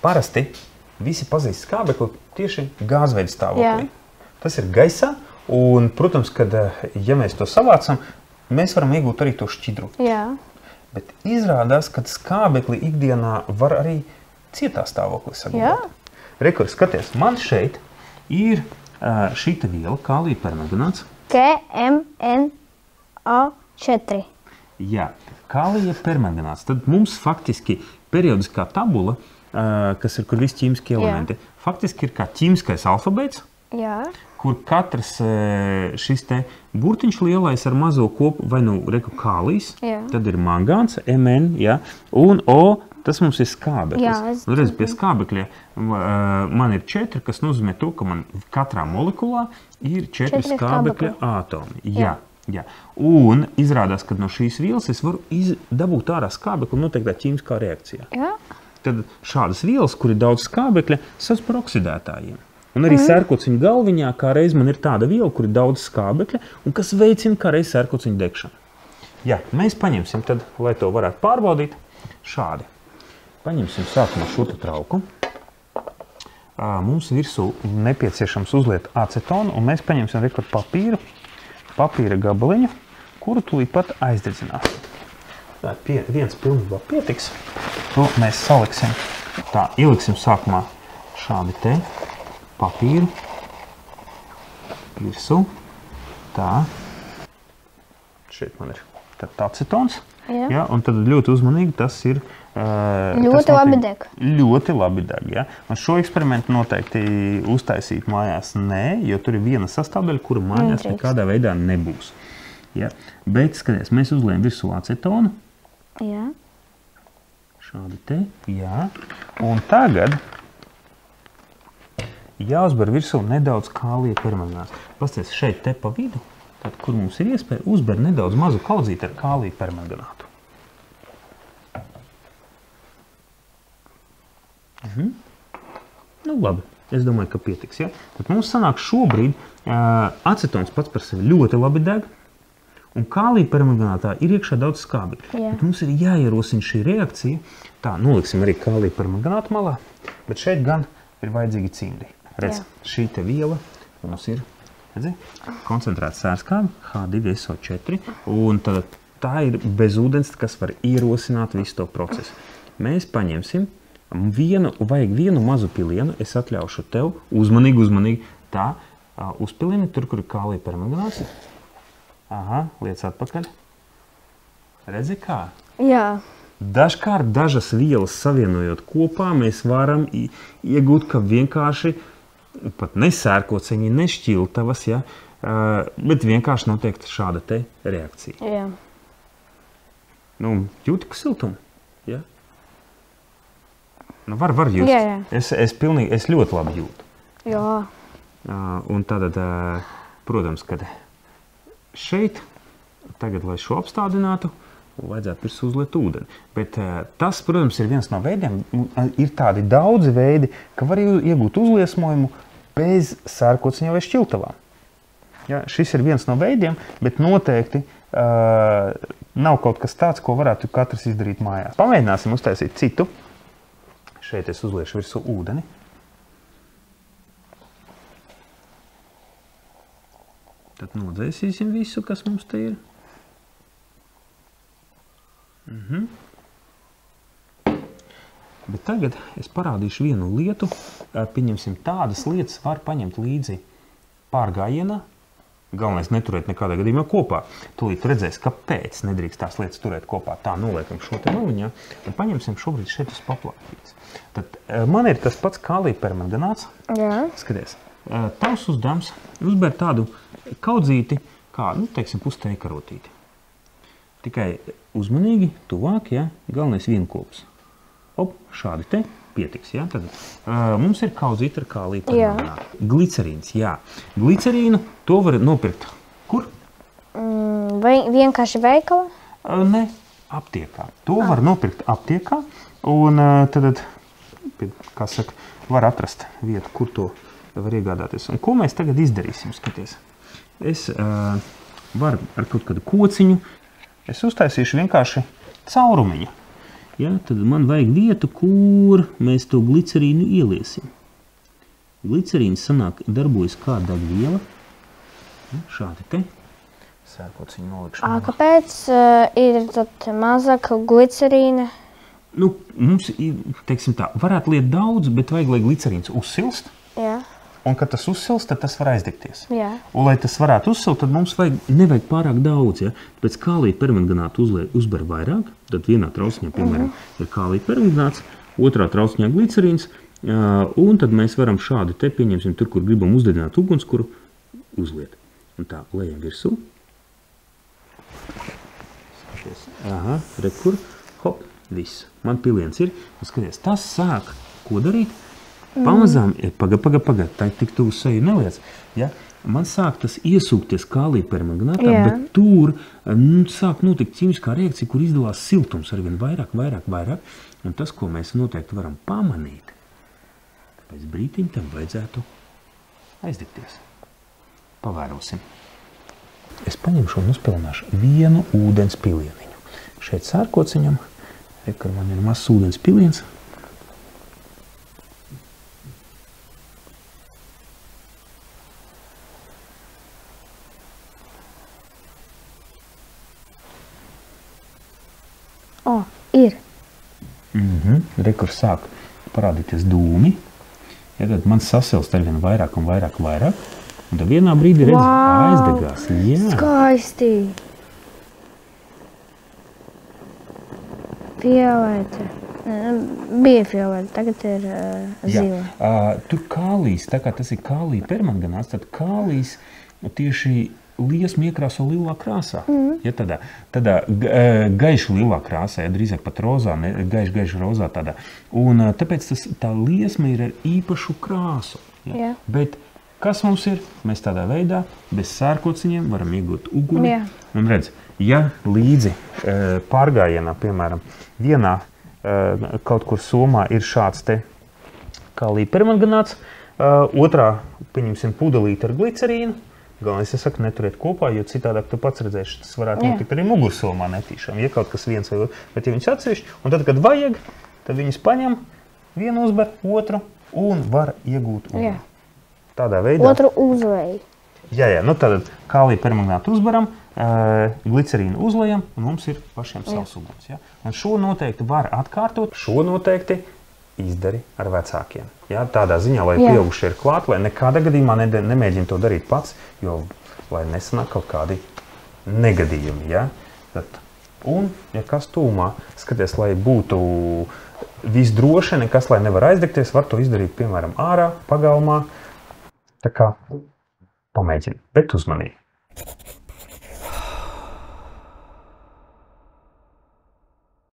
Parasti visi pazīst skābekli tieši gāzveida stāvoklī. Tas ir gaisā, un, protams, kad, ja mēs to savācam, mēs varam iegūt arī to šķidru. Jā. Bet izrādās, ka skābekli ikdienā var arī cietā stāvoklī saglabāt. Rekur, skaties, man šeit ir šīta viela, kālija permanganāts. KMNO4. Jā, kālija permanganāts. Tad mums faktiski periodiskā tabula, kas ir, kur visi ķīmiskie elementi, faktiski ir kā ķīmiskais alfabēts, kur katrs šis te burtiņš lielais ar mazo kopu, vai nu reku kālijs, tad ir mangāns, Mn, un O, tas mums ir skābeklis. Nu, redz, pie skābekļa man ir 4, kas nozīmē to, ka man katrā molekulā ir 4 skābekļa ātomi. Jā. Un izrādās, ka no šīs vielas es varu dabūt ārā skābekli noteiktā ķīmiskā reakcijā. Tad šādas vielas, kur ir daudz skābekļa, sauc par oksidētājiem. Un arī sērkociņu galviņā kā reiz man ir tāda viela, kur ir daudz skābekļa un kas veicina kā reiz sērkociņu degšanu. Jā, mēs paņemsim tad, lai to varētu pārbaudīt, šādi. Paņemsim sākumā šo trauku. Mums virsū nepieciešams uzliet acetonu, un mēs paņemsim rekur papīra gabaliņu, kuru tūlīt pat aizdedzināsim. Viens pilnībā pietiks. To mēs saliksim, ieliksim sākumā šādi te papīru virsū. Tā. Šeit man ir acetons. Ja, un tad ļoti uzmanīgi tas ir... Ļoti labi deg. Ļoti labi deg, ja. Un šo eksperimentu noteikti uztaisīt mājās nē, jo tur ir viena sastāvdaļa, kura mājās nekādā veidā nebūs. Ja. Bet, skaties, mēs uzliejam virsū acetonu. Jā. Šādi te, jā. Un tagad jāuzber virsū nedaudz kālija permanganāts. Pasties, šeit te pa vidu, tad, kur mums ir iespēja, uzber nedaudz mazu kaudzīti ar kālija permanganātu. Nu, labi. Es domāju, ka pietiks, ja? Tad mums sanāk šobrīd acetons pats par sevi ļoti labi deg, un kālija permanganātā ir iekšā daudz skābekļa. Bet mums ir jāierosina šī reakcija. Tā, noliksim arī kālija permanganātu malā, bet šeit gan ir vajadzīgi cimdi. Redz, šī te viela mums ir, redzi, koncentrēta sērskābe, H2SO4, un tad tā ir bez ūdens, kas var ierosināt visu to procesu. Mēs paņemsim vajag vienu mazu pilienu, es atļaušu tev, uzmanīgi, tā, uzpilini tur, kur ir kālija permanganāts. Aha, liec atpakaļ. Redzi kā? Jā. Dažkārt dažas vielas savienojot kopā, mēs varam iegūt, ka vienkārši pat nesērkociņi, nešķiltavas, ja, bet vienkārši notiek šāda te reakcija. Jā. Nu, jūti, ka siltumu? Ja? Nu, var just. Jā. Es ļoti labi jūtu. Jā. Un tad, protams, kad šeit, tagad, lai šo apstādinātu, vajadzētu virs uzliet ūdeni. Bet tas, protams, ir viens no veidiem. Ir tādi daudzi veidi, ka var iegūt uzliesmojumu bez sērkociņa vai šķiltavām. Ja, šis ir viens no veidiem, bet noteikti nav kaut kas tāds, ko varētu katrs izdarīt mājās. Pamēģināsim uztaisīt citu. Šeit es uzliešu virsū ūdeni. Tad nodzēsīsim visu, kas mums te ir. Bet tagad es parādīšu vienu lietu. Pieņemsim, tādas lietas var paņemt līdzi pārgājienā. Galvenais neturēt nekādā gadījumā kopā. Tūlīt redzēs, kāpēc nedrīkst tās lietas turēt kopā. Tā, noliekam šo te maliņā un paņemsim šobrīd šeit uz paplātības. Tad man ir tas pats kālija permanganāts. Jā. Skaties, tavs uzdevums uzbēr tādu kaudzīti, kā, nu, teiksim, pusteikarotīti. Tikai uzmanīgi, tuvāk, ja, galvenais vienkops. Op, šādi te pietiks, ja. Tad mums ir kaudzīti ar kālija permanganātu. Glicerīns, jā. Glicerīnu to var nopirkt. Kur? Vai vienkārši veikalā? Ne, aptiekā. To var nopirkt aptiekā, un tad, kā saka, var atrast vietu, kur to var iegādāties. Un ko mēs tagad izdarīsim, skaties? Es varu ar kaut kādu kociņu, es uztaisīšu vienkārši caurumiņu. Ja, tad man vajag vietu, kur mēs to glicerīnu ieliesim. Glicerīns darbojas kā degviela. Šādi te. Sērkociņu nolikšana. Kāpēc ir tad mazāk glicerīna? Nu, mums, teiksim tā, varētu liet daudz, bet vajag, lai glicerīns uzsilst. Jā. Un, kad tas uzsilst, tad tas var aizdegties. Jā. Un, lai tas varētu uzsilt, tad mums nevajag pārāk daudz. Ja? Pēc kālija permanganāta uzber vairāk, tad vienā trauciņā, piemēram, ir kālija permanganāts, otrā trauciņā glicerīns, un tad mēs varam šādi te, pieņemsim, tur, kur gribam uzdedināt ugunskura, uzliet. Un tā, lejam virsū. Aha, re kur, hop, viss. Man piliens ir, un skaties, tas sāk, ko darīt? Pamazām, paga, tā tik tuvu seju neliec, ja? Man sāk tas iesūkties kālija permanganātā, bet tur sāk notikt ķīmiskā reakcija, kur izdalās siltums arvien vairāk, un tas, ko mēs noteikti varam pamanīt, pēc brītiņa tam vajadzētu aizdegties. Pavērosim. Es paņemšu un uzpilināšu vienu ūdens pilieniņu. Šeit sērkociņam, kur man ir mazs ūdens piliens. Ir. Re, kur sāk parādīties dūmi. Ja, tad man sasilst arvien vairāk un vairāk. Un tad vienā brīdī redz, aizdegās. Jā. Skaisti. Fiolete. Bija fiolete, tagad ir zila. Tur kālijs, tā kā tas ir kālija permanganāts, tad kālijs tieši liesmu iekrāso lilā krāsā. Ja, tādā gaiši lilā krāsā, ja, drīzāk pat rozā, gaiši rozā tādā. Un tāpēc tā liesma ir ar īpašu krāsu. Ja. Bet kas mums ir? Mēs tādā veidā bez sērkociņiem varam iegūt uguni. Un redz, ja līdzi pārgājienā, piemēram, vienā kaut kur Somā ir šāds te kālija permanganāts, otrā, pieņemsim, pudelīti ar glicerīnu. Galvenais, es saku, neturiet kopā, jo citādāk tu pats redzēši, tas varētu notikt arī mugursolmā netīšām, ja kaut kas viens vai otru. Bet ja viņus atsevišķi, un tad, kad vajag, tad viņus paņem, vienu uzber, otru, un var iegūt uguni. Tādā veidā. Otru uzlēju. Jā, nu tad kālija permanganātu uzberam, glicerīnu uzlejam, un mums ir pašiem savs uguns. Ja? Un šo noteikti var atkārtot, šo noteikti izdari ar vecākiem. Ja? Tādā ziņā, lai pieaugušie ir klāt, lai nekādā gadījumā nemēģina to darīt pats, jo lai nesanāk kaut kādi negadījumi. Ja? Un, ja kas tūmā, skaties, lai būtu visdroši, nekas, lai nevar aizdegties, var to izdarīt, piemēram, ārā, pagalmā. Tā kā pamēģini, bet uzmanīgi.